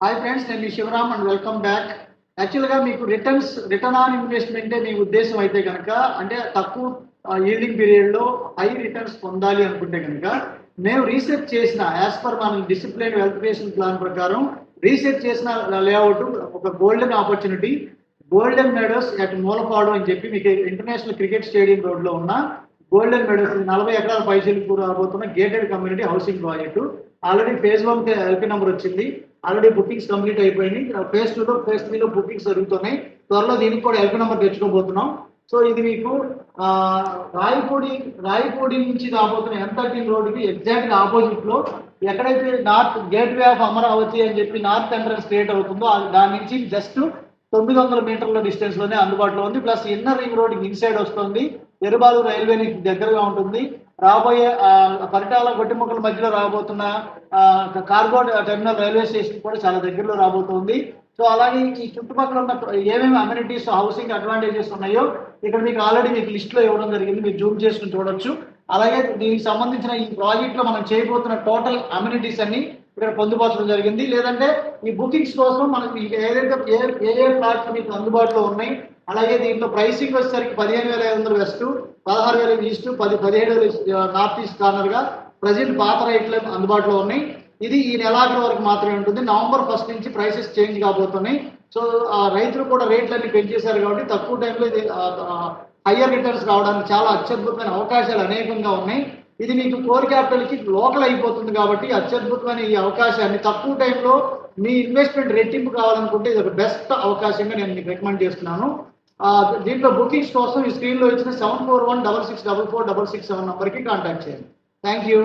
Hi friends, నేను మీ Shivaram and welcome back. యాక్చువల్గా మీకు రిటర్న్ ఆన్ ఇన్వెస్ట్మెంటే మీ ఉద్దేశం అయితే కనుక, అంటే తక్కువ ఈల్డింగ్ పీరియడ్లో హై రిటర్న్స్ పొందాలి అనుకుంటే కనుక, మేము రీసెర్చ్ చేసిన యాజ్ పర్ మన డిసిప్లిన్ వెల్త్ క్రియేషన్ ప్లాన్ ప్రకారం రీసెర్చ్ చేసిన లేఅవుట్ ఒక golden opportunity, golden Meadows at Mulapadu అని చెప్పి మీకు ఇంటర్నేషనల్ క్రికెట్ స్టేడియం రోడ్లో ఉన్న గోల్డెన్ మెడోస్ 40 ఎకరాల పైసలు రాబోతున్న gated community housing project. Already phase 1 LP number వచ్చింది. ఆల్రెడీ బుకింగ్స్ కంప్లీట్ అయిపోయింది. ఫేజ్ 2లో ఫేజ్ 3లో బుకింగ్స్ జరుగుతున్నాయి. త్వరలో దీనికి కూడా ఎల్పీ నెంబర్ తెచ్చుకోబోతున్నాం. సో ఇది మీకు రాయపూడి నుంచి రాబోతున్న M13 రోడ్డుకి ఎగ్జాక్ట్గా ఆపోజిట్లో ఎక్కడైతే నార్త్ గేట్వే ఆఫ్ అమరావతి అని చెప్పి నార్త్ ఎంట్రన్స్ క్రియేట్ అవుతుందో దాని నుంచి జస్ట్ 900 మీటర్ల డిస్టెన్స్ లోనే అందుబాటులో ఉంది. Plus inner ring road inside వస్తుంది. ఎరుబాలు రైల్వేకి దగ్గరగా ఉంటుంది. రాబోయే పరిటాల గొట్టిముక్కల మధ్యలో రాబోతున్న కార్గో టెర్మినల్ రైల్వే స్టేషన్ కూడా చాలా దగ్గరలో రాబోతుంది. సో అలాగే ఈ చుట్టుపక్కల ఉన్న ఏమేమి అమ్యూనిటీస్ హౌసింగ్ అడ్వాంటేజెస్ ఉన్నాయో ఇక్కడ మీకు ఆల్రెడీ మీకు లిస్ట్లో ఇవ్వడం జరిగింది. మీరు జూమ్ చేసుకుని చూడొచ్చు. అలాగే దీనికి సంబంధించిన ఈ ప్రాజెక్ట్లో మనం చేయబోతున్న టోటల్ అమ్యూనిటీస్ అన్ని ఇక్కడ పొందుపరచడం జరిగింది. లేదంటే ఈ బుకింగ్స్ కోసం మనకి ఏదైతే ఏ ప్లాట్స్ మీకు అందుబాటులో ఉన్నాయి, అలాగే దీంట్లో ప్రైసింగ్ వచ్చేసరికి 15,500 వెస్ట్, 16,000 ఈస్ట్, 17,000 నార్త్ ఈస్ట్ కార్నర్గా ప్రజెంట్ పాత రేట్లు అందుబాటులో ఉన్నాయి. ఇది ఈ నెలాఖరు వరకు మాత్రమే ఉంటుంది. నవంబర్ 1 నుంచి ప్రైసెస్ చేంజ్ కాబోతున్నాయి. సో రైతులు కూడా రేట్లన్నీ పెంచేశారు కాబట్టి తక్కువ టైంలో ఇది హయ్యర్ రిటర్న్స్ రావడానికి చాలా అత్యద్భుతమైన అవకాశాలు అనేకంగా ఉన్నాయి. ఇది మీకు కోర్ క్యాపిటల్కి లోకల్ అయిపోతుంది కాబట్టి అత్యద్భుతమైన ఈ అవకాశాన్ని తక్కువ టైంలో మీ ఇన్వెస్ట్మెంట్ రెట్టింపు కావాలనుకుంటే ఇది ఒక బెస్ట్ అవకాశంగా నేను మీకు రికమెండ్ చేస్తున్నాను. దీంట్లో బుకింగ్స్ కోసం ఈ స్క్రీన్లో ఇచ్చిన 7416644667 నెంబర్కి కాంటాక్ట్ చేయండి. Thank you.